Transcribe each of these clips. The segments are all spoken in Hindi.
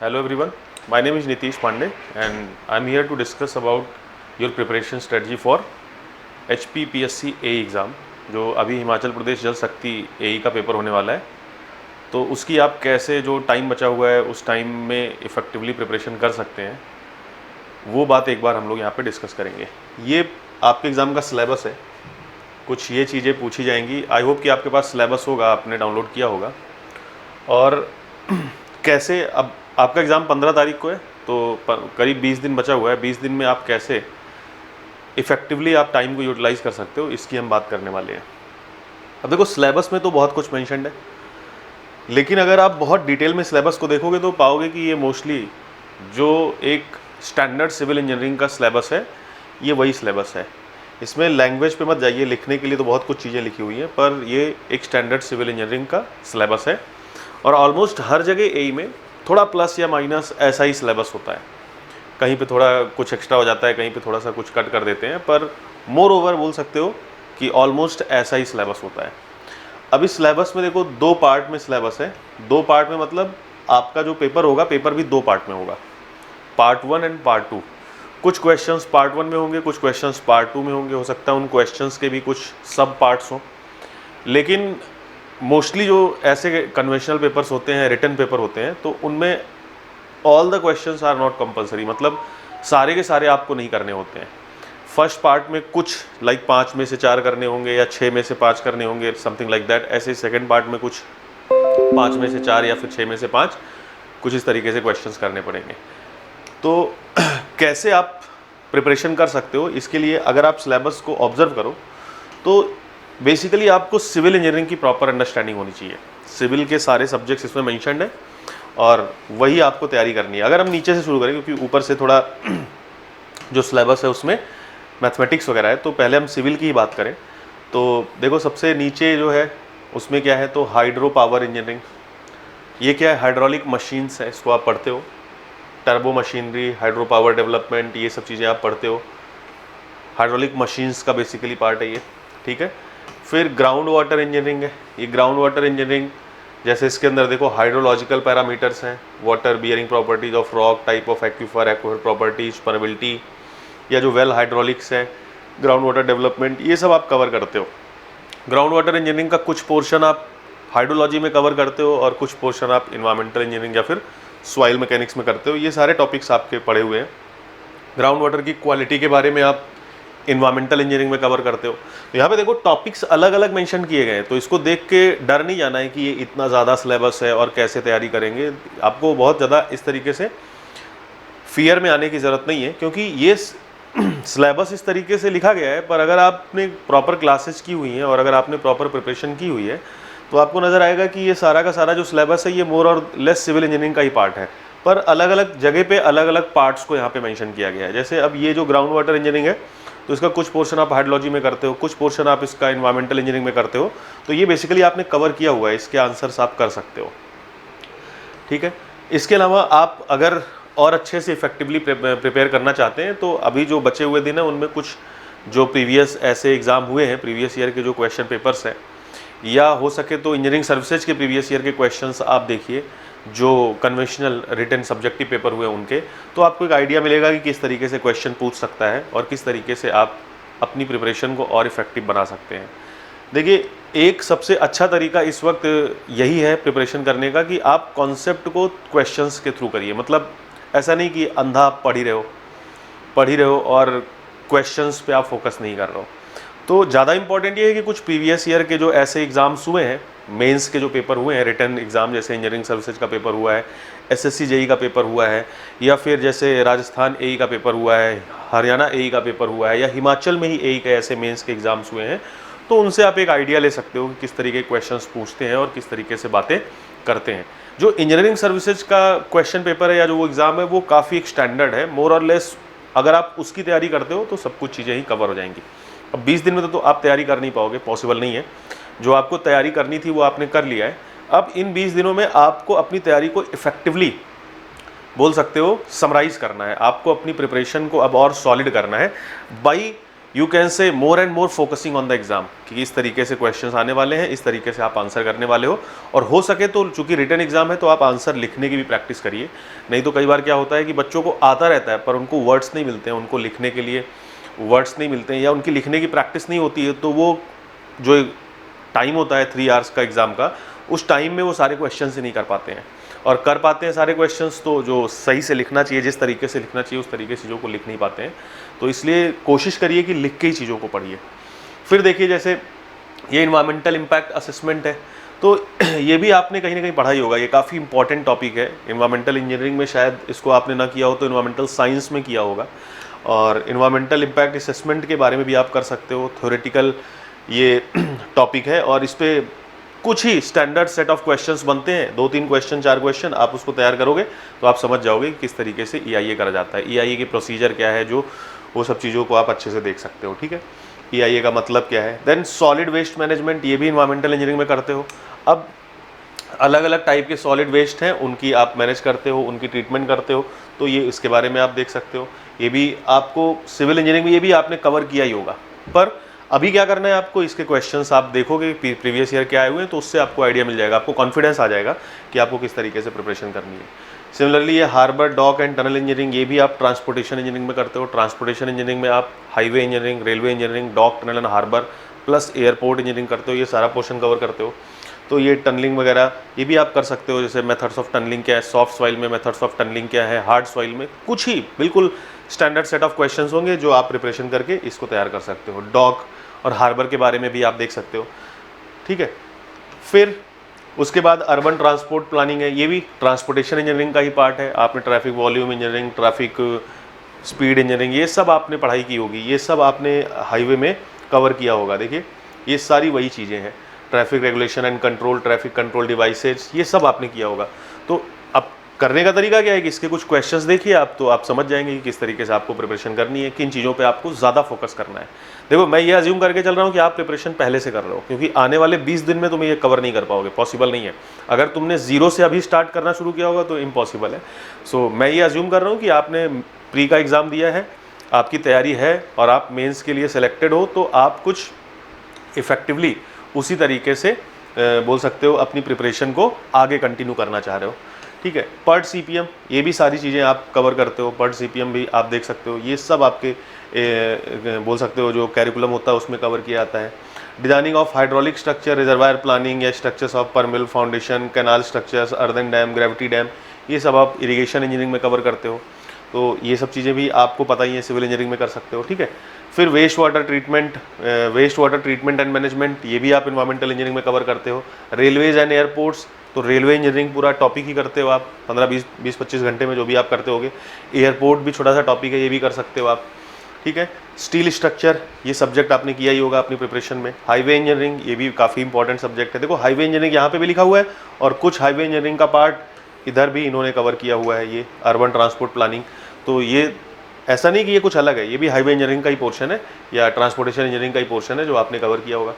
Hello everyone, my name is Nitish Pandey and I'm here to discuss about your preparation strategy for HPPSC AE exam जो अभी हिमाचल प्रदेश जल शक्ति AE का पेपर होने वाला है। तो उसकी आप कैसे जो टाइम बचा हुआ है उस टाइम में इफ़ेक्टिवली प्रिपरेशन कर सकते हैं, वो बात एक बार हम लोग यहाँ पे डिस्कस करेंगे। ये आपके एग्ज़ाम का सिलेबस है, कुछ ये चीज़ें पूछी जाएंगी। आई होप कि आपके पास सिलेबस होगा, आपने डाउनलोड किया होगा। और कैसे, अब आपका एग्ज़ाम 15 तारीख को है तो करीब 20 दिन बचा हुआ है। 20 दिन में आप कैसे इफ़ेक्टिवली आप टाइम को यूटिलाइज़ कर सकते हो, इसकी हम बात करने वाले हैं। अब देखो, सिलेबस में तो बहुत कुछ मेंशन्ड है, लेकिन अगर आप बहुत डिटेल में सिलेबस को देखोगे तो पाओगे कि ये मोस्टली जो एक स्टैंडर्ड सिविल इंजीनियरिंग का सिलेबस है, ये वही सिलेबस है। इसमें लैंग्वेज पे मत जाइए, लिखने के लिए तो बहुत कुछ चीज़ें लिखी हुई हैं, पर ये एक स्टैंडर्ड सिविल इंजीनियरिंग का सिलेबस है। और ऑलमोस्ट हर जगह एई में थोड़ा प्लस या माइनस ऐसा ही सिलेबस होता है। कहीं पे थोड़ा कुछ एक्स्ट्रा हो जाता है, कहीं पे थोड़ा सा कुछ कट कर देते हैं, पर मोर ओवर बोल सकते हो कि ऑलमोस्ट ऐसा ही सिलेबस होता है। अब इस सिलेबस में देखो, 2 पार्ट में सिलेबस है। 2 पार्ट में मतलब आपका जो पेपर होगा, पेपर भी 2 पार्ट में होगा, पार्ट 1 एंड पार्ट 2। कुछ क्वेश्चंस पार्ट 1 में होंगे, कुछ क्वेश्चंस पार्ट 2 में होंगे। हो सकता है उन क्वेश्चंस के भी कुछ सब पार्ट्स हों, लेकिन मोस्टली जो ऐसे कन्वेंशनल पेपर्स होते हैं, रिटन पेपर होते हैं, तो उनमें all the questions are not compulsory, मतलब सारे के सारे आपको नहीं करने होते हैं। फर्स्ट पार्ट में कुछ लाइक 5 में से 4 करने होंगे या 6 में से 5 करने होंगे, समथिंग लाइक दैट। ऐसे सेकंड पार्ट में कुछ 5 में से 4 या फिर 6 में से 5, कुछ इस तरीके से क्वेश्चंस करने पड़ेंगे। तो कैसे आप प्रिपरेशन कर सकते हो, इसके लिए अगर आप सिलेबस को ऑब्जर्व करो तो बेसिकली आपको सिविल इंजीनियरिंग की प्रॉपर अंडरस्टैंडिंग होनी चाहिए। सिविल के सारे सब्जेक्ट्स इसमें मेंशन्ड है और वही आपको तैयारी करनी है। अगर हम नीचे से शुरू करें, क्योंकि ऊपर से थोड़ा जो सिलेबस है उसमें मैथमेटिक्स वगैरह है, तो पहले हम सिविल की ही बात करें तो देखो, सबसे नीचे जो है उसमें क्या है, तो हाइड्रो पावर इंजीनियरिंग। ये क्या है, हाइड्रोलिक मशीन्स है, इसको आप पढ़ते हो। Turbo machinery, hydro power development, ये सब चीज़ें आप पढ़ते हो। हाइड्रोलिक मशीन्स का बेसिकली पार्ट है ये, ठीक है। फिर ग्राउंड वाटर इंजीनियरिंग है। ये ग्राउंड वाटर इंजीनियरिंग, जैसे इसके अंदर देखो हाइड्रोलॉजिकल पैरामीटर्स हैं, water bearing properties of rock, type of aquifer, aquifer properties, permeability, या जो वेल हाइड्रोलिक्स है, ग्राउंड वाटर डेवलपमेंट, ये सब आप कवर करते हो। ग्राउंड वाटर इंजीनियरिंग का कुछ पोर्शन आप हाइड्रोलॉजी में कवर करते हो और कुछ पोर्शन आप इन्वायरमेंटल इंजीनियरिंग या फिर सॉइल मैकेनिक्स में करते हो। ये सारे टॉपिक्स आपके पढ़े हुए हैं। ग्राउंड वाटर की क्वालिटी के बारे में आप इन्वायरमेंटल इंजीनियरिंग में कवर करते हो। तो यहाँ पे देखो टॉपिक्स अलग अलग मेंशन किए गए हैं, तो इसको देख के डर नहीं जाना है कि ये इतना ज़्यादा सिलेबस है और कैसे तैयारी करेंगे। आपको बहुत ज़्यादा इस तरीके से फियर में आने की ज़रूरत नहीं है, क्योंकि ये सिलेबस इस तरीके से लिखा गया है। पर अगर आपने प्रॉपर क्लासेस की हुई हैं और अगर आपने प्रॉपर प्रिपरेशन की हुई है तो आपको नज़र आएगा कि ये सारा का सारा जो सिलेबस है, ये मोर और लेस सिविल इंजीनियरिंग का ही पार्ट है, पर अलग अलग जगह पे अलग अलग पार्ट्स को यहाँ पे मेंशन किया गया है। जैसे अब ये जो ग्राउंड वाटर इंजीनियरिंग है, तो इसका कुछ पोर्शन आप हाइड्रोलॉजी में करते हो, कुछ पोर्शन आप इसका इन्वायरमेंटल इंजीनियरिंग में करते हो। तो ये बेसिकली आपने कवर किया हुआ है, इसके आंसर्स आप कर सकते हो, ठीक है। इसके अलावा आप अगर और अच्छे से इफेक्टिवली प्रिपेयर करना चाहते हैं तो अभी जो बचे हुए दिन हैं उनमें कुछ जो प्रीवियस ऐसे एग्ज़ाम हुए हैं, प्रीवियस ईयर के जो क्वेश्चन पेपर्स हैं, या हो सके तो इंजीनियरिंग सर्विसेज के प्रीवियस ईयर के क्वेश्चंस आप देखिए, जो कन्वेंशनल रिटन सब्जेक्टिव पेपर हुए उनके, तो आपको एक आइडिया मिलेगा कि किस तरीके से क्वेश्चन पूछ सकता है और किस तरीके से आप अपनी प्रिपरेशन को और इफेक्टिव बना सकते हैं। देखिए, एक सबसे अच्छा तरीका इस वक्त यही है प्रिपरेशन करने का कि आप कॉन्सेप्ट को क्वेश्चंस के थ्रू करिए। मतलब ऐसा नहीं कि अंधा आप पढ़ ही रहे हो और क्वेश्चंस पे आप फोकस नहीं कर रहे हो। तो ज़्यादा इंपॉर्टेंट ये है कि कुछ प्रीवियस ईयर के जो ऐसे एग्ज़ाम्स हुए हैं, मेंस के जो पेपर हुए हैं, रिटन एग्ज़ाम, जैसे इंजीनियरिंग सर्विसेज का पेपर हुआ है, एसएससी जेई का पेपर हुआ है, या फिर जैसे राजस्थान एई का पेपर हुआ है, हरियाणा एई का पेपर हुआ है, या हिमाचल में ही एई के ऐसे मेंस के एग्ज़ाम्स हुए हैं, तो उनसे आप एक आइडिया ले सकते हो कि किस तरीके के क्वेश्चंस पूछते हैं और किस तरीके से बातें करते हैं। जो इंजीनियरिंग सर्विसेज का क्वेश्चन पेपर है या जो वो एग्ज़ाम है, वो काफ़ी एक स्टैंडर्ड है, मोर और लेस। अगर आप उसकी तैयारी करते हो तो सब कुछ चीज़ें ही कवर हो जाएंगी। अब 20 दिन में तो आप तैयारी कर नहीं पाओगे, पॉसिबल नहीं है। जो आपको तैयारी करनी थी वो आपने कर लिया है। अब इन 20 दिनों में आपको अपनी तैयारी को इफेक्टिवली, बोल सकते हो, समराइज़ करना है। आपको अपनी प्रिपरेशन को अब और सॉलिड करना है by you can say more and more focusing on the exam कि इस तरीके से क्वेश्चंस आने वाले हैं, इस तरीके से आप आंसर करने वाले हो। और हो सके तो चूंकि रिटन एग्जाम है तो आप आंसर लिखने की भी प्रैक्टिस करिए। नहीं तो कई बार क्या होता है कि बच्चों को आता रहता है पर उनको वर्ड्स नहीं मिलते हैं, उनको लिखने के लिए वर्ड्स नहीं मिलते हैं या उनकी लिखने की प्रैक्टिस नहीं होती है, तो वो जो टाइम होता है 3 आवर्स का एग्ज़ाम का, उस टाइम में वो सारे क्वेश्चन ही नहीं कर पाते हैं। और कर पाते हैं सारे क्वेश्चंस तो जो सही से लिखना चाहिए, जिस तरीके से लिखना चाहिए उस तरीके से चीज़ों को लिख नहीं पाते हैं। तो इसलिए कोशिश करिए कि लिख के ही चीज़ों को पढ़िए। फिर देखिए जैसे ये इन्वायरमेंटल इम्पैक्ट असेसमेंट है, तो ये भी आपने कहीं ना कहीं पढ़ा ही होगा, ये काफ़ी इंपॉर्टेंट टॉपिक है। इन्वायरमेंटल इंजीनियरिंग में शायद इसको आपने ना किया हो तो इन्वायरमेंटल साइंस में किया होगा। और इन्वायरमेंटल इम्पैक्ट असेसमेंट के बारे में भी आप कर सकते हो। थ्योरेटिकल ये टॉपिक है और इस पर कुछ ही स्टैंडर्ड सेट ऑफ क्वेश्चंस बनते हैं, 2-3 क्वेश्चन 4 क्वेश्चन आप उसको तैयार करोगे तो आप समझ जाओगे कि किस तरीके से EIA करा जाता है, EIA की प्रोसीजर क्या है, जो वो सब चीज़ों को आप अच्छे से देख सकते हो। ठीक है, EIA का मतलब क्या है। देन सॉलिड वेस्ट मैनेजमेंट, ये भी इन्वायरमेंटल इंजीनियरिंग में करते हो। अब अलग अलग टाइप के सॉलिड वेस्ट हैं, उनकी आप मैनेज करते हो, उनकी ट्रीटमेंट करते हो, तो ये इसके बारे में आप देख सकते हो। ये भी आपको सिविल इंजीनियरिंग में ये भी आपने कवर किया ही होगा। पर अभी क्या करना है आपको, इसके क्वेश्चंस आप देखोगे प्रीवियस ईयर क्या आए हुए हैं तो उससे आपको आइडिया मिल जाएगा, आपको कॉन्फिडेंस आ जाएगा कि आपको किस तरीके से प्रिपरेशन करनी है। सिमिलरली ये harbour, dock and tunnel engineering, ये भी आप ट्रांसपोर्टेशन इंजीनियरिंग में करते हो। ट्रांसपोर्टेशन इंजीनियरिंग में आप highway engineering, railway engineering, dock, tunnel and harbour plus airport engineering करते हो, ये सारा पोर्शन कवर करते हो। तो ये टनलिंग वगैरह ये भी आप कर सकते हो, जैसे मेथड्स ऑफ टनलिंग क्या है, सॉफ्ट सॉइल में मेथड्स ऑफ टनलिंग क्या है, हार्ड सॉइल में, कुछ ही बिल्कुल स्टैंडर्ड सेट ऑफ क्वेश्चंस होंगे जो आप प्रिपरेशन करके इसको तैयार कर सकते हो। डॉक और हार्बर के बारे में भी आप देख सकते हो। ठीक है, फिर उसके बाद अर्बन ट्रांसपोर्ट प्लानिंग है, ये भी ट्रांसपोर्टेशन इंजीनियरिंग का ही पार्ट है। आपने traffic volume engineering, traffic speed engineering, ये सब आपने पढ़ाई की होगी, ये सब आपने हाईवे में कवर किया होगा। देखिए ये सारी वही चीज़ें हैं, traffic regulation and control, traffic control devices, ये सब आपने किया होगा। तो अब करने का तरीका क्या है कि इसके कुछ क्वेश्चंस देखिए आप, तो आप समझ जाएंगे कि किस तरीके से आपको प्रिपरेशन करनी है, किन चीज़ों पे आपको ज़्यादा फोकस करना है। देखो मैं ये अज्यूम करके चल रहा हूँ कि आप प्रिपरेशन पहले से कर रहे हो, क्योंकि आने वाले 20 दिन में तुम्हें ये कवर नहीं कर पाओगे, पॉसिबल नहीं है। अगर तुमने जीरो से अभी स्टार्ट करना शुरू किया होगा तो इम्पॉसिबल है। सो मैं ये अज्यूम कर रहा हूँ कि आपने प्री का एग्ज़ाम दिया है, आपकी तैयारी है और आप मेंस के लिए सिलेक्टेड हो, तो आप कुछ इफ़ेक्टिवली उसी तरीके से बोल सकते हो अपनी प्रिपरेशन को आगे कंटिन्यू करना चाह रहे हो। ठीक है, पर्ट CPM, ये भी सारी चीज़ें आप कवर करते हो। पर्ट CPM भी आप देख सकते हो, ये सब आपके बोल सकते हो जो कैरिकुलम होता है उसमें कवर किया जाता है। Designing of hydraulic structure, reservoir planning या structures of permeable foundation, canal structures, earthen dam, gravity dam, ये सब आप इरिगेशन इंजीनियरिंग में कवर करते हो। तो ये सब चीज़ें भी आपको पता ही है, सिविल इंजीनियरिंग में कर सकते हो। ठीक है, फिर waste water treatment and management, ये भी आप इन्वायरमेंटल इंजीनियरिंग में कवर करते हो। रेलवेज एंड एयरपोर्ट्स, तो रेलवे इंजीनियरिंग पूरा टॉपिक ही करते हो आप 15-20-25 घंटे में जो भी आप करते होगे। एयरपोर्ट भी छोटा सा टॉपिक है, ये भी कर सकते हो आप। ठीक है, स्टील स्ट्रक्चर, ये सब्जेक्ट आपने किया ही होगा अपनी प्रिपरेशन में। हाईवे इंजीनियरिंग, ये भी काफ़ी इंपॉर्टेंट सब्जेक्ट है। देखो हाईवे इंजीनियरिंग यहाँ पे भी लिखा हुआ है और कुछ हाईवे इंजीनियरिंग का पार्ट इधर भी इन्होंने कवर किया हुआ है, ये अर्बन ट्रांसपोर्ट प्लानिंग। तो ये ऐसा नहीं कि ये कुछ अलग है, ये भी हाईवे इंजीनियरिंग का ही पोर्शन है या ट्रांसपोर्टेशन इंजीनियरिंग का ही पोर्शन है जो आपने कवर किया होगा।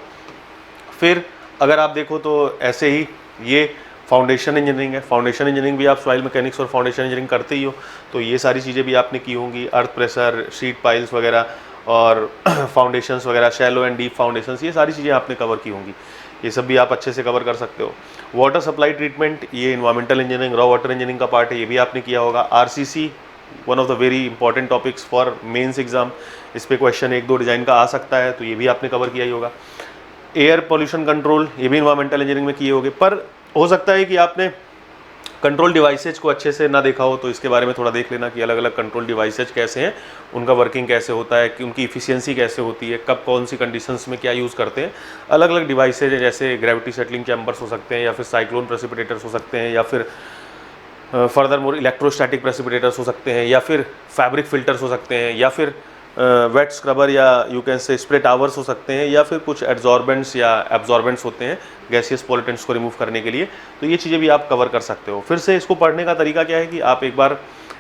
फिर अगर आप देखो तो ऐसे ही ये फाउंडेशन इंजीनियरिंग है, फाउंडेशन इंजीनियरिंग भी आप सॉइल मैकेनिक्स और फाउंडेशन इंजीनियरिंग करते ही हो, तो ये सारी चीज़ें भी आपने की होंगी। अर्थ प्रेशर, शीट पाइल्स वगैरह और फाउंडेशंस वगैरह, शैलो एंड डीप फाउंडेशंस, ये सारी चीज़ें आपने कवर की होंगी, ये सब भी आप अच्छे से कवर कर सकते हो। वाटर सप्लाई ट्रीटमेंट, ये environmental engineering, raw water engineering का पार्ट है, ये भी आपने किया होगा। RCC, one of the very important topics for mains exam, इस पे क्वेश्चन 1-2 डिज़ाइन का आ सकता है, तो ये भी आपने कवर किया ही होगा। एयर पोल्यूशन कंट्रोल, ये भी इन्वायरमेंटल इंजीनियरिंग में किए होंगे, पर हो सकता है कि आपने कंट्रोल डिवाइसेज को अच्छे से ना देखा हो, तो इसके बारे में थोड़ा देख लेना कि अलग अलग कंट्रोल डिवाइसेज कैसे हैं, उनका वर्किंग कैसे होता है, कि उनकी इफिशियंसी कैसे होती है, कब कौन सी कंडीशंस में क्या यूज़ करते हैं। अलग अलग डिवाइसेज हैं, जैसे ग्रेविटी सेटलिंग चैम्बर्स हो सकते हैं, या फिर साइक्लोन प्रेसिपिटेटर्स हो सकते हैं, या फिर फर्दर मोर इलेक्ट्रोस्टैटिक प्रेसिपिटेटर्स हो सकते हैं, या फिर फैब्रिक फिल्टर्स हो सकते हैं, या फिर वेट स्क्रबर या you can say spray towers हो सकते हैं, या फिर कुछ एड्जॉर्बेंट्स या एब्जॉर्बेंट्स होते हैं गैसियस पॉल्यूटेंट्स को रिमूव करने के लिए, तो ये चीज़ें भी आप कवर कर सकते हो। फिर से इसको पढ़ने का तरीका क्या है कि आप एक बार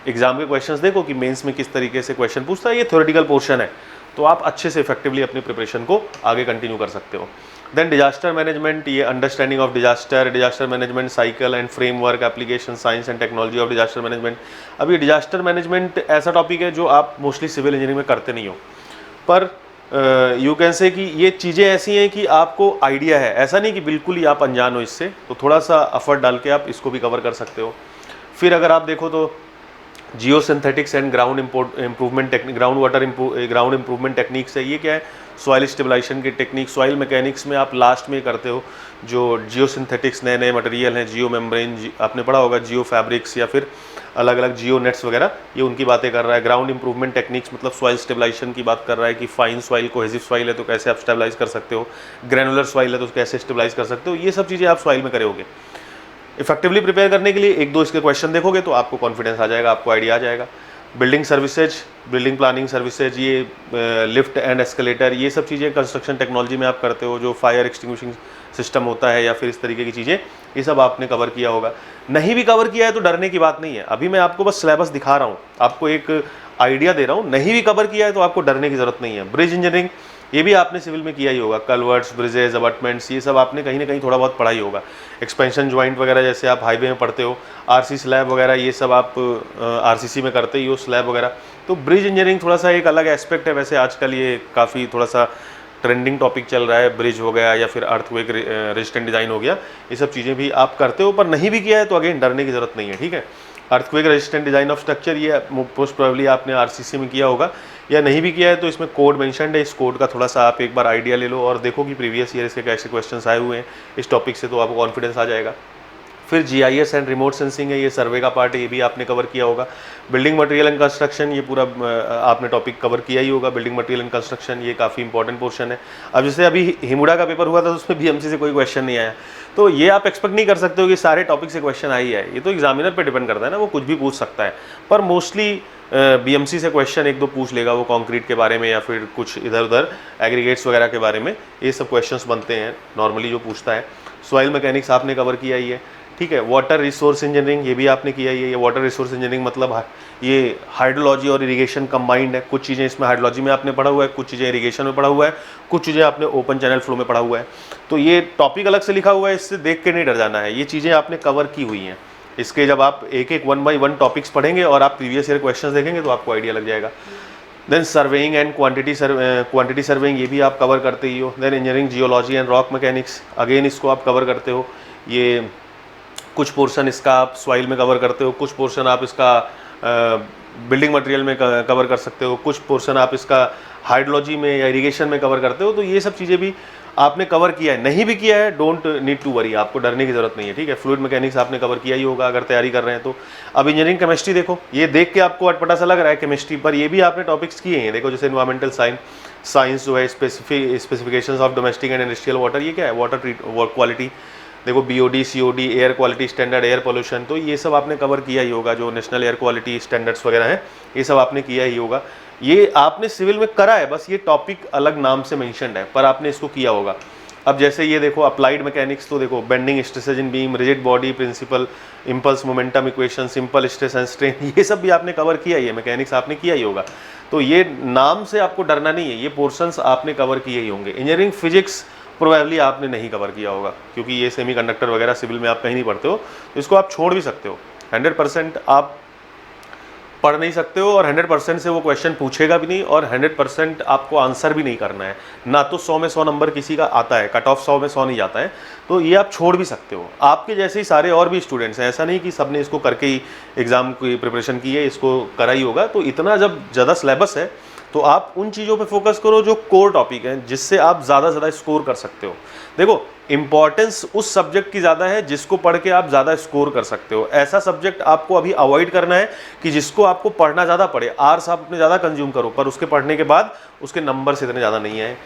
एग्जाम के क्वेश्चंस देखो कि मेंस में किस तरीके से क्वेश्चन पूछता है, ये थ्योरेटिकल पोर्शन है, तो आप अच्छे से इफेक्टिवली अपनी प्रिपरेशन को आगे कंटिन्यू कर सकते हो। देन डिजास्टर मैनेजमेंट, ये understanding of disaster management cycle and framework, application, science and technology of disaster management. अब ये डिजास्टर मैनेजमेंट ऐसा टॉपिक है जो आप मोस्टली सिविल इंजीनियरिंग में करते नहीं हो, पर यू कैन से कि ये चीज़ें ऐसी हैं कि आपको आइडिया है, ऐसा नहीं कि बिल्कुल ही आप अनजान हो इससे, तो थोड़ा सा एफर्ट डाल के आप इसको भी कवर कर सकते हो। फिर अगर आप देखो तो geosynthetics and ground improvement technique, ground improvement techniques है। ये क्या है? सॉइल स्टेबलाइजेशन की टेक्निक। सॉइल मैकेनिक्स में आप लास्ट में करते हो जो जियो सिंथेटिक्स नए नए मटेरियल हैं, जियो मेम्ब्रेन, आपने पढ़ा होगा जियो फैब्रिक्स या फिर अलग अलग जियो नेट्स वगैरह, ये उनकी बातें कर रहा है। ग्राउंड इंप्रूवमेंट टेक्निक्स मतलब सॉइल स्टेबलाइजेशन की बात कर रहा है कि फाइन सॉइल, कोहेसिव सॉइल है तो कैसे आप स्टेबलाइज कर सकते हो, ग्रेनुलर सॉइल है तो कैसे स्टेबलाइज कर सकते हो। ये सब चीज़ें आप सॉइल में करोगे। इफेक्टिवली प्रिपेयर करने के लिए एक दो इसके क्वेश्चन देखोगे तो आपको कॉन्फिडेंस आ जाएगा, आपको आइडिया आ जाएगा। Building services, building planning services, ये लिफ्ट एंड एस्केलेटर, ये सब चीज़ें कंस्ट्रक्शन टेक्नोलॉजी में आप करते हो, जो फायर एक्सटिंग्विशिंग सिस्टम होता है या फिर इस तरीके की चीज़ें, ये सब आपने कवर किया होगा। नहीं भी कवर किया है तो डरने की बात नहीं है। अभी मैं आपको बस सिलेबस दिखा रहा हूँ, आपको एक आइडिया दे रहा हूँ। नहीं भी कवर किया है तो आपको डरने की ज़रूरत नहीं है। ब्रिज इंजीनियरिंग, ये भी आपने सिविल में किया ही होगा। कलवर्ट्स, ब्रिजेज, अबटमेंट्स, ये सब आपने कहीं ना कहीं थोड़ा बहुत पढ़ा ही होगा। एक्सपेंशन ज्वाइंट वगैरह जैसे आप हाईवे में पढ़ते हो, आरसी स्लैब वगैरह, ये सब आप आरसीसी में करते ही हो, स्लैब वगैरह। तो ब्रिज इंजीनियरिंग थोड़ा सा एक अलग एस्पेक्ट है। वैसे आजकल ये काफ़ी थोड़ा सा ट्रेंडिंग टॉपिक चल रहा है, ब्रिज हो गया या फिर अर्थक्वेक रेजिस्टेंट डिज़ाइन हो गया, ये सब चीज़ें भी आप करते हो। पर नहीं भी किया है तो अगेन डरने की ज़रूरत नहीं है, ठीक है। Earthquake resistant design of structure, ये मोस्ट प्रोबेबली आपने आरसीसी में किया होगा, या नहीं भी किया है तो इसमें कोड मेंशन्ड है। इस कोड का थोड़ा सा आप एक बार आइडिया ले लो और देखो कि प्रीवियस ईयर इसके कैसे क्वेश्चंस आए हुए हैं इस टॉपिक से, तो आपको कॉन्फिडेंस आ जाएगा। फिर जीआईएस एंड रिमोट सेंसिंग है, ये सर्वे का पार्ट है, ये भी आपने कवर किया होगा। बिल्डिंग मटेरियल एंड कंस्ट्रक्शन, ये पूरा आपने टॉपिक कवर किया ही होगा। बिल्डिंग मटेरियल एंड कंस्ट्रक्शन ये काफ़ी इंपॉर्टेंट पोर्शन है। अब जैसे अभी हिमुडा का पेपर हुआ था तो उसमें बीएमसी से कोई क्वेश्चन नहीं आया, तो ये आप एक्सपेक्ट नहीं कर सकते हो कि सारे टॉपिक से क्वेश्चन आई है। ये तो एग्जामिनर पे डिपेंड करता है ना, वो कुछ भी पूछ सकता है। पर मोस्टली बीएमसी से क्वेश्चन एक दो पूछ लेगा, वो कंक्रीट के बारे में या फिर कुछ इधर उधर एग्रीगेट्स वगैरह के बारे में, ये सब क्वेश्चंस बनते हैं नॉर्मली जो पूछता है। सॉइल मैकेनिक्स आपने कवर किया ही है, ठीक है। वाटर रिसोर्स इंजीनियरिंग, ये भी आपने किया ही है। ये वाटर रिसोर्स इंजीनियरिंग मतलब ये हाइड्रोलॉजी और इरिगेशन कंबाइंड है। कुछ चीज़ें इसमें हाइड्रोलॉजी में आपने पढ़ा हुआ है, कुछ चीज़ें इरिगेशन में पढ़ा हुआ है, कुछ चीज़ें आपने ओपन चैनल फ्लो में पढ़ा हुआ है। तो ये टॉपिक अलग से लिखा हुआ है, इससे देख के नहीं डर जाना है, ये चीज़ें आपने कवर की हुई हैं। इसके जब आप एक एक 1 बाय 1 टॉपिक्स पढ़ेंगे और आप प्रीवियस ईयर क्वेश्चंस देखेंगे तो आपको आइडिया लग जाएगा। Then surveying and quantity surveying, ये भी आप कवर करते ही हो। Then engineering geology and rock mechanics, again इसको आप कवर करते हो। ये कुछ पोर्शन इसका आप सॉइल में कवर करते हो, कुछ पोर्शन आप इसका बिल्डिंग मटेरियल में कवर कर सकते हो, कुछ पोर्शन आप इसका हाइड्रोलॉजी में या इरिगेशन में कवर करते हो। तो ये सब चीज़ें भी आपने कवर किया है। नहीं भी किया है, डोंट नीड टू वरी, आपको डरने की जरूरत नहीं है, ठीक है। फ्लूइड मैकेनिक्स आपने कवर किया ही होगा अगर तैयारी कर रहे हैं तो। अब इंजीनियरिंग केमिस्ट्री देखो, ये देख के आपको अटपटा सा लग रहा है केमिस्ट्री, पर ये भी आपने टॉपिक्स किए हैं। देखो जैसे एनवायरमेंटल साइंस जो है, specifications of domestic and industrial water, ये क्या है? Water quality. देखो BOD, COD, air quality standard, air pollution, तो ये सब आपने कवर किया ही होगा। जो नेशनल एयर क्वालिटी स्टैंडर्ड्स वगैरह हैं, ये सब आपने किया ही होगा। ये आपने सिविल में करा है, बस ये टॉपिक अलग नाम से मेंशन्ड है, पर आपने इसको किया होगा। अब जैसे ये देखो अप्लाइड मैकेनिक्स, तो देखो bending stresses in beam, rigid body principle, impulse momentum equation, simple stress and strain, ये सब भी आपने कवर किया ही है। मैकेनिक्स आपने किया ही होगा, तो ये नाम से आपको डरना नहीं है, ये पोर्शंस आपने कवर किए ही होंगे। इंजीनियरिंग फिजिक्स प्रोबेबली आपने नहीं कवर किया होगा, क्योंकि ये सेमीकंडक्टर वगैरह सिविल में आप कहीं नहीं पढ़ते हो, तो इसको आप छोड़ भी सकते हो। 100% आप पढ़ नहीं सकते हो और 100% से वो क्वेश्चन पूछेगा भी नहीं और 100% आपको आंसर भी नहीं करना है। ना तो 100 में 100 नंबर किसी का आता है, कट ऑफ 100 में 100 नहीं जाता है, तो ये आप छोड़ भी सकते हो। आपके जैसे ही सारे और भी स्टूडेंट्स हैं, ऐसा नहीं कि सबने इसको करके ही एग्जाम की प्रिपरेशन की है, इसको करा ही होगा। तो इतना जब ज़्यादा सिलेबस है तो आप उन चीज़ों पे फोकस करो जो कोर टॉपिक हैं, जिससे आप ज़्यादा स्कोर कर सकते हो। देखो इंपॉर्टेंस उस सब्जेक्ट की ज़्यादा है जिसको पढ़ के आप ज़्यादा स्कोर कर सकते हो। ऐसा सब्जेक्ट आपको अभी अवॉइड करना है कि जिसको आपको पढ़ना ज़्यादा पड़े, आर्स आप अपने ज़्यादा कंज्यूम करो, पर उसके पढ़ने के बाद उसके नंबर्स इतने ज़्यादा नहीं आए।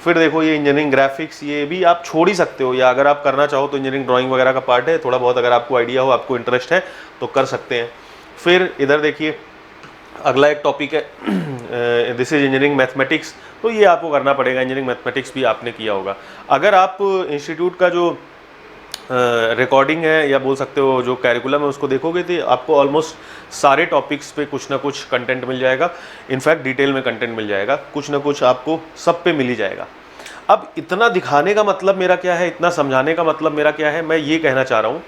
फिर देखो ये इंजीनियरिंग ग्राफिक्स, ये भी आप छोड़ ही सकते हो, या अगर आप करना चाहो तो इंजीनियरिंग ड्राइंग वगैरह का पार्ट है, थोड़ा बहुत अगर आपको आइडिया हो, आपको इंटरेस्ट है तो कर सकते हैं। फिर इधर देखिए अगला एक टॉपिक है, दिस इज इंजीनियरिंग मैथमेटिक्स, तो ये आपको करना पड़ेगा। इंजीनियरिंग मैथमेटिक्स भी आपने किया होगा। अगर आप इंस्टीट्यूट का जो रिकॉर्डिंग है या बोल सकते हो जो कैरिकुलम है उसको देखोगे तो आपको ऑलमोस्ट सारे टॉपिक्स पे कुछ ना कुछ कंटेंट मिल जाएगा। इनफैक्ट डिटेल में कंटेंट मिल जाएगा, कुछ ना कुछ आपको सब पे मिल ही जाएगा। अब इतना दिखाने का मतलब मेरा क्या है, इतना समझाने का मतलब मेरा क्या है, मैं ये कहना चाह रहा हूँ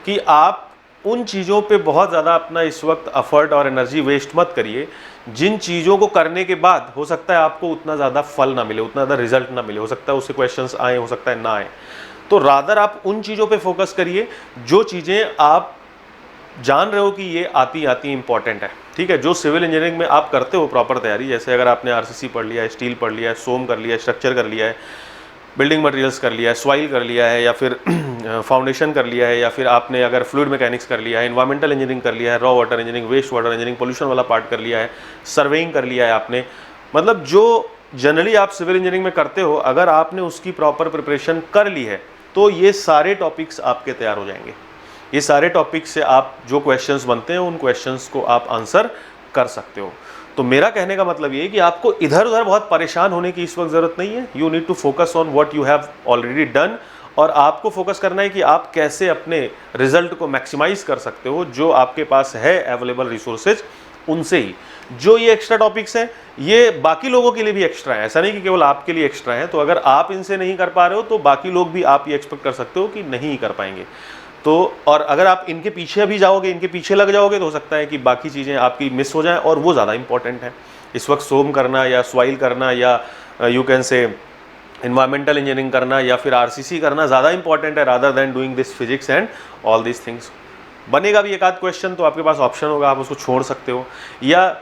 कि आप उन चीज़ों पे बहुत ज़्यादा अपना इस वक्त एफर्ट और एनर्जी वेस्ट मत करिए जिन चीज़ों को करने के बाद हो सकता है आपको उतना ज़्यादा फल ना मिले, उतना ज़्यादा रिजल्ट ना मिले, हो सकता है उससे क्वेश्चंस आए, हो सकता है ना आए। तो रादर आप उन चीज़ों पे फोकस करिए जो चीज़ें आप जान रहे हो कि ये आती आती इंपॉर्टेंट है, ठीक है। जो सिविल इंजीनियरिंग में आप करते हो प्रॉपर तैयारी, जैसे अगर आपने आरसीसी पढ़ लिया है, स्टील पढ़ लिया है, सोम कर लिया है, स्ट्रक्चर कर लिया है, बिल्डिंग मटेरियल्स कर लिया है, सॉइल कर लिया है, या फिर फाउंडेशन कर लिया है, या फिर आपने अगर फ्लूइड मैकेनिक्स कर लिया है, इन्वायरमेंटल इंजीनियरिंग कर लिया है, raw water engineering, waste water engineering, pollution वाला पार्ट कर लिया है, सर्वेइंग कर लिया है आपने, मतलब जो जनरली आप सिविल इंजीनियरिंग में करते हो, अगर आपने उसकी प्रॉपर प्रिपरेशन कर ली है तो ये सारे टॉपिक्स आपके तैयार हो जाएंगे। ये सारे टॉपिक्स से आप जो क्वेश्चंस बनते हैं उन क्वेश्चंस को आप आंसर कर सकते हो। तो मेरा कहने का मतलब ये है कि आपको इधर उधर बहुत परेशान होने की इस वक्त ज़रूरत नहीं है। You need to focus on what you have already done, और आपको फोकस करना है कि आप कैसे अपने रिजल्ट को मैक्सिमाइज कर सकते हो जो आपके पास है अवेलेबल रिसोर्सेज उनसे ही। जो ये एक्स्ट्रा टॉपिक्स हैं ये बाकी लोगों के लिए भी एक्स्ट्रा है, ऐसा नहीं कि केवल आपके लिए एक्स्ट्रा है। तो अगर आप इनसे नहीं कर पा रहे हो तो बाकी लोग भी आप ये एक्सपेक्ट कर सकते हो कि नहीं कर पाएंगे। तो और अगर आप इनके पीछे अभी जाओगे, इनके पीछे लग जाओगे, तो हो सकता है कि बाकी चीज़ें आपकी मिस हो जाएं, और वो ज़्यादा इंपॉर्टेंट है। इस वक्त सोम करना या सॉइल करना या you can say environmental engineering करना या फिर आरसीसी करना ज़्यादा इंपॉर्टेंट है rather than doing this physics and all this things. बनेगा भी एक आध क्वेश्चन तो आपके पास ऑप्शन होगा, आप उसको छोड़ सकते हो, या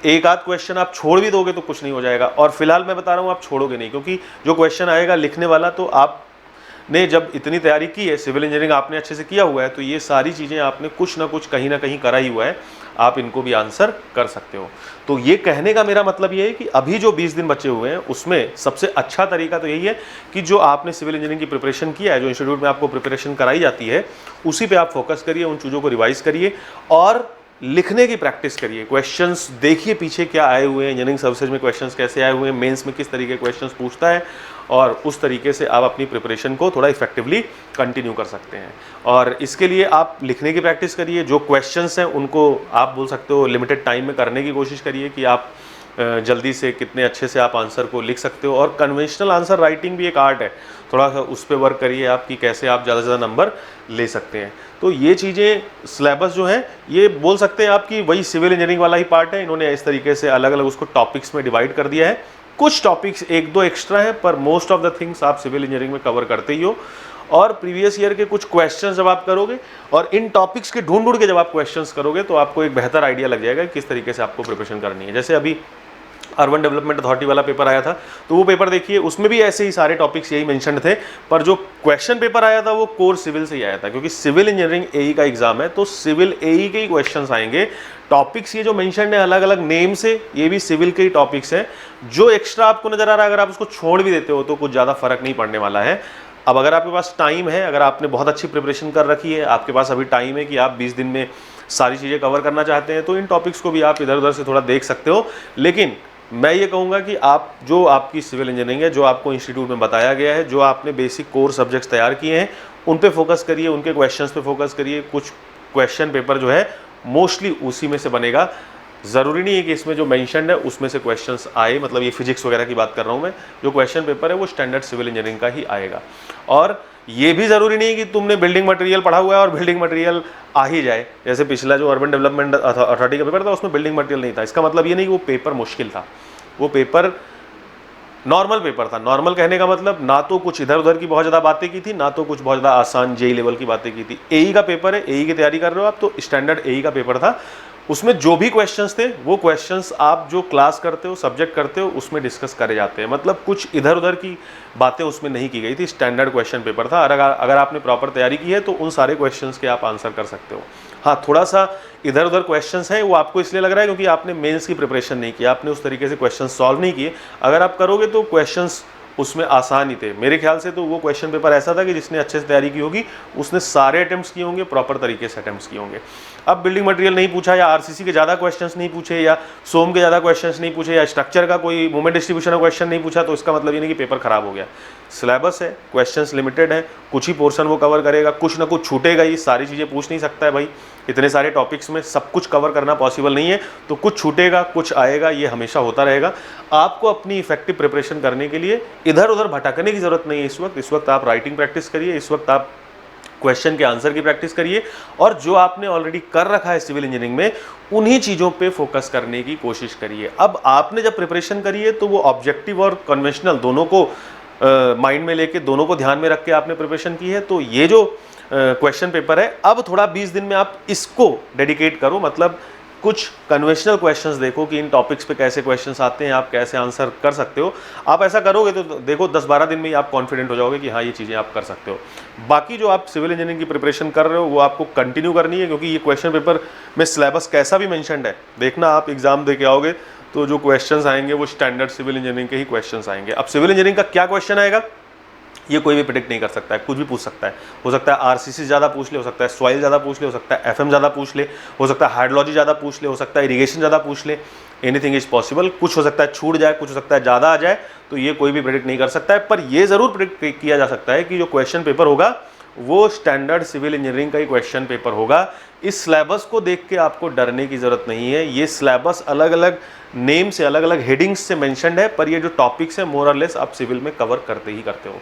एक आध क्वेश्चन आप छोड़ भी दोगे तो कुछ नहीं हो जाएगा। और फिलहाल मैं बता रहा हूँ आप छोड़ोगे नहीं, क्योंकि जो क्वेश्चन आएगा लिखने वाला, तो आपने जब इतनी तैयारी की है, सिविल इंजीनियरिंग आपने अच्छे से किया हुआ है, तो ये सारी चीज़ें आपने कुछ ना कुछ कहीं ना कहीं करा ही हुआ है, आप इनको भी आंसर कर सकते हो। तो ये कहने का मेरा मतलब ये है कि अभी जो 20 दिन बचे हुए हैं उसमें सबसे अच्छा तरीका तो यही है कि जो आपने सिविल इंजीनियरिंग की प्रिपरेशन किया है, जो इंस्टीट्यूट में आपको प्रिपरेशन कराई जाती है, उसी पे आप फोकस करिए, उन चीज़ों को रिवाइज करिए और लिखने की प्रैक्टिस करिए। क्वेश्चंस देखिए पीछे क्या आए हुए हैं, इंजीनियरिंग सर्विसेज में क्वेश्चंस कैसे आए हुए हैं, मेंस में किस तरीके के क्वेश्चंस पूछता है, और उस तरीके से आप अपनी प्रिपरेशन को थोड़ा इफेक्टिवली कंटिन्यू कर सकते हैं। और इसके लिए आप लिखने की प्रैक्टिस करिए, जो क्वेश्चंस हैं उनको आप बोल सकते हो लिमिटेड टाइम में करने की कोशिश करिए कि आप जल्दी से कितने अच्छे से आप आंसर को लिख सकते हो। और कन्वेंशनल आंसर राइटिंग भी एक आर्ट है, थोड़ा सा उस पर वर्क करिए आप कि कैसे आप ज़्यादा से ज़्यादा नंबर ले सकते हैं। तो ये चीज़ें सिलेबस जो है ये बोल सकते हैं आपकी वही सिविल इंजीनियरिंग वाला ही पार्ट है, इन्होंने इस तरीके से अलग अलग उसको टॉपिक्स में डिवाइड कर दिया है। कुछ टॉपिक्स एक दो एक्स्ट्रा हैं, पर मोस्ट ऑफ द थिंग्स आप सिविल इंजीनियरिंग में कवर करते ही हो। और प्रीवियस ईयर के कुछ क्वेश्चंस जब आप करोगे और इन टॉपिक्स के ढूंढ के जब आप क्वेश्चंस करोगे तो आपको एक बेहतर आइडिया लग जाएगा किस तरीके से आपको प्रिपरेशन करनी है। जैसे अभी अर्बन डेवलपमेंट अथॉरिटी वाला पेपर आया था, तो वो पेपर देखिए, उसमें भी ऐसे ही सारे टॉपिक्स यही मेंशन थे, पर जो क्वेश्चन पेपर आया था वो कोर सिविल से ही आया था, क्योंकि सिविल इंजीनियरिंग एई का एग्जाम है, तो सिविल एई के ही क्वेश्चंस आएंगे। टॉपिक्स ये जो मेंशन है अलग अलग नेम से, ये भी सिविल के ही टॉपिक्स हैं। जो एक्स्ट्रा आपको नजर आ रहा है, अगर आप उसको छोड़ भी देते हो तो कुछ ज़्यादा फर्क नहीं पड़ने वाला है। अब अगर आपके पास टाइम है, अगर आपने बहुत अच्छी प्रिपरेशन कर रखी है, आपके पास अभी टाइम है कि आप 20 दिन में सारी चीज़ें कवर करना चाहते हैं, तो इन टॉपिक्स को भी आप इधर उधर से थोड़ा देख सकते हो। लेकिन मैं ये कहूँगा कि आप जो आपकी सिविल इंजीनियरिंग है, जो आपको इंस्टीट्यूट में बताया गया है, जो आपने बेसिक कोर सब्जेक्ट्स तैयार किए हैं, उन पे फोकस करिए, उनके क्वेश्चंस पे फोकस करिए। कुछ क्वेश्चन पेपर जो है मोस्टली उसी में से बनेगा, ज़रूरी नहीं है कि इसमें जो मेंशन्ड है उसमें से क्वेश्चंस आए, मतलब ये फिजिक्स वगैरह की बात कर रहा हूँ मैं। जो क्वेश्चन पेपर है वो स्टैंडर्ड सिविल इंजीनियरिंग का ही आएगा। और ये भी ज़रूरी नहीं है कि तुमने बिल्डिंग मटेरियल पढ़ा हुआ है और बिल्डिंग मटेरियल आ ही जाए। जैसे पिछला जो अर्बन डेवलपमेंट अथॉरिटी का पेपर था उसमें बिल्डिंग मटेरियल नहीं था, इसका मतलब ये नहीं कि वो पेपर मुश्किल था, वो पेपर नॉर्मल पेपर था। नॉर्मल कहने का मतलब ना तो कुछ इधर उधर की बहुत ज़्यादा बातें की थी, ना तो कुछ बहुत ज़्यादा आसान जेई लेवल की बातें की थी। एई का पेपर है, एई की तैयारी कर रहे हो आप, तो स्टैंडर्ड एई का पेपर था। उसमें जो भी क्वेश्चंस थे वो क्वेश्चंस आप जो क्लास करते हो, सब्जेक्ट करते हो, उसमें डिस्कस करे जाते हैं। मतलब कुछ इधर उधर की बातें उसमें नहीं की गई थी, स्टैंडर्ड क्वेश्चन पेपर था। अगर आपने प्रॉपर तैयारी की है तो उन सारे क्वेश्चंस के आप आंसर कर सकते हो। हाँ, थोड़ा सा इधर उधर क्वेश्चंस हैं, वो आपको इसलिए लग रहा है क्योंकि आपने मेंस की प्रिपरेशन नहीं की, आपने उस तरीके से क्वेश्चन सॉल्व नहीं किए। अगर आप करोगे तो क्वेश्चंस उसमें आसान ही थे मेरे ख्याल से। तो वो क्वेश्चन पेपर ऐसा था कि जिसने अच्छे से तैयारी की होगी उसने सारे अटेम्प्ट्स किए होंगे, प्रॉपर तरीके से अटेम्प्ट्स किए होंगे। अब बिल्डिंग मटेरियल नहीं पूछा, या आरसीसी के ज़्यादा क्वेश्चंस नहीं पूछे, या सोम के ज़्यादा क्वेश्चंस नहीं पूछे, या स्ट्रक्चर का कोई मूवमेंट डिस्ट्रीब्यूशन का क्वेश्चन नहीं पूछा, तो इसका मतलब ये नहीं कि पेपर खराब हो गया। सिलेबस है, क्वेश्चंस लिमिटेड है, कुछ ही पोर्शन वो कवर करेगा, कुछ ना कुछ छूटेगा ही, सारी चीज़ें पूछ नहीं सकता है भाई। इतने सारे टॉपिक्स में सब कुछ कवर करना पॉसिबल नहीं है, तो कुछ छूटेगा, कुछ आएगा, ये हमेशा होता रहेगा। आपको अपनी इफेक्टिव प्रिपरेशन करने के लिए इधर उधर भटकने की जरूरत नहीं है। इस वक्त आप राइटिंग प्रैक्टिस करिए, इस वक्त आप क्वेश्चन के आंसर की प्रैक्टिस करिए और जो आपने ऑलरेडी कर रखा है सिविल इंजीनियरिंग में उन्हीं चीज़ों पे फोकस करने की कोशिश करिए। अब आपने जब प्रिपरेशन करी है तो वो ऑब्जेक्टिव और कन्वेंशनल दोनों को माइंड में लेके, दोनों को ध्यान में रख के आपने प्रिपरेशन की है। तो ये जो क्वेश्चन पेपर है, अब थोड़ा 20 दिन में आप इसको डेडिकेट करो, मतलब कुछ कन्वेंशनल क्वेश्चंस देखो कि इन टॉपिक्स पे कैसे क्वेश्चंस आते हैं, आप कैसे आंसर कर सकते हो। आप ऐसा करोगे तो देखो 10-12 दिन में ही आप कॉन्फिडेंट हो जाओगे कि हाँ ये चीज़ें आप कर सकते हो। बाकी जो आप सिविल इंजीनियरिंग की प्रिपरेशन कर रहे हो वो आपको कंटिन्यू करनी है, क्योंकि ये क्वेश्चन पेपर में सिलेबस कैसा भी मेंशन्ड है, देखना आप एग्जाम दे के आओगे तो जो क्वेश्चंस आएंगे वो स्टैंडर्ड सिविल इंजीनियरिंग के ही क्वेश्चंस आएंगे। अब सिविल इंजीनियरिंग का क्या क्वेश्चन आएगा ये कोई भी प्रेडिक्ट नहीं कर सकता है, कुछ भी पूछ सकता है। हो सकता है आरसीसी ज़्यादा पूछ ले, हो सकता है सॉइल ज़्यादा पूछ ले, हो सकता है एफएम ज़्यादा पूछ ले, हो सकता है हाइड्रोलॉजी ज़्यादा पूछ ले, हो सकता है इरिगेशन ज़्यादा पूछ ले। Anything is possible. कुछ हो सकता है छूट जाए, कुछ हो सकता है ज़्यादा आ जाए, तो ये कोई भी प्रेडिक्ट नहीं कर सकता है। पर ये ज़रूर प्रेडिक्ट किया जा सकता है कि जो क्वेश्चन पेपर होगा वो स्टैंडर्ड सिविल इंजीनियरिंग का ही क्वेश्चन पेपर होगा। इस सिलेबस को देख के आपको डरने की ज़रूरत नहीं है। ये सिलेबस अलग अलग नेम से, अलग अलग हेडिंग्स से मेंशन्ड है, पर ये जो टॉपिक्स है मोर और लेस आप सिविल में कवर करते ही करते हो।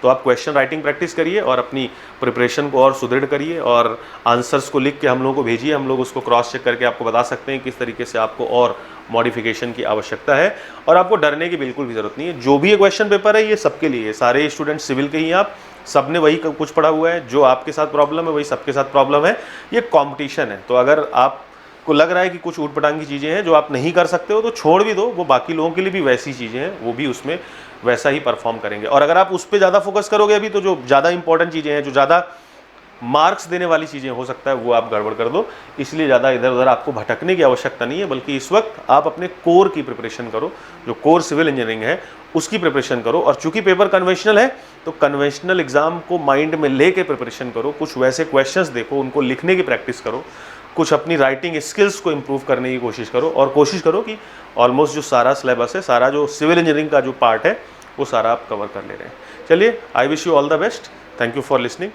तो आप क्वेश्चन राइटिंग प्रैक्टिस करिए और अपनी प्रिपरेशन को और सुदृढ़ करिए और आंसर्स को लिख के हम लोगों को भेजिए। हम लोग उसको क्रॉस चेक करके आपको बता सकते हैं किस तरीके से आपको और मॉडिफिकेशन की आवश्यकता है। और आपको डरने की बिल्कुल भी ज़रूरत नहीं है। जो भी ये क्वेश्चन पेपर है ये सबके लिए, सारे स्टूडेंट सिविल के ही हैं, आप सब ने वही कुछ पढ़ा हुआ है। जो आपके साथ प्रॉब्लम है वही सबके साथ प्रॉब्लम है। ये कॉम्पिटिशन है, तो अगर आपको लग रहा है कि कुछ ऊटपटांग की चीज़ें हैं जो आप नहीं कर सकते हो तो छोड़ भी दो, वो बाकी लोगों के लिए भी वैसी चीज़ें हैं, वो भी उसमें वैसा ही परफॉर्म करेंगे। और अगर आप उस पर ज़्यादा फोकस करोगे अभी, तो जो ज़्यादा इंपॉर्टेंट चीज़ें हैं, जो ज़्यादा मार्क्स देने वाली चीज़ें हो सकता है वो आप गड़बड़ कर दो। इसलिए ज़्यादा इधर उधर आपको भटकने की आवश्यकता नहीं है, बल्कि इस वक्त आप अपने कोर की प्रिपरेशन करो। जो कोर सिविल इंजीनियरिंग है उसकी प्रिपरेशन करो। और चूंकि पेपर कन्वेंशनल है तो कन्वेंशनल एग्जाम को माइंड में लेके प्रिपरेशन करो। कुछ वैसे क्वेश्चंस देखो, उनको लिखने की प्रैक्टिस करो, कुछ अपनी राइटिंग स्किल्स को इम्प्रूव करने की कोशिश करो। और कोशिश करो कि ऑलमोस्ट जो सारा सिलेबस है, सारा जो सिविल इंजीनियरिंग का जो पार्ट है वो सारा आप कवर कर ले रहे हैं। चलिए, I wish you all the best. Thank you for listening.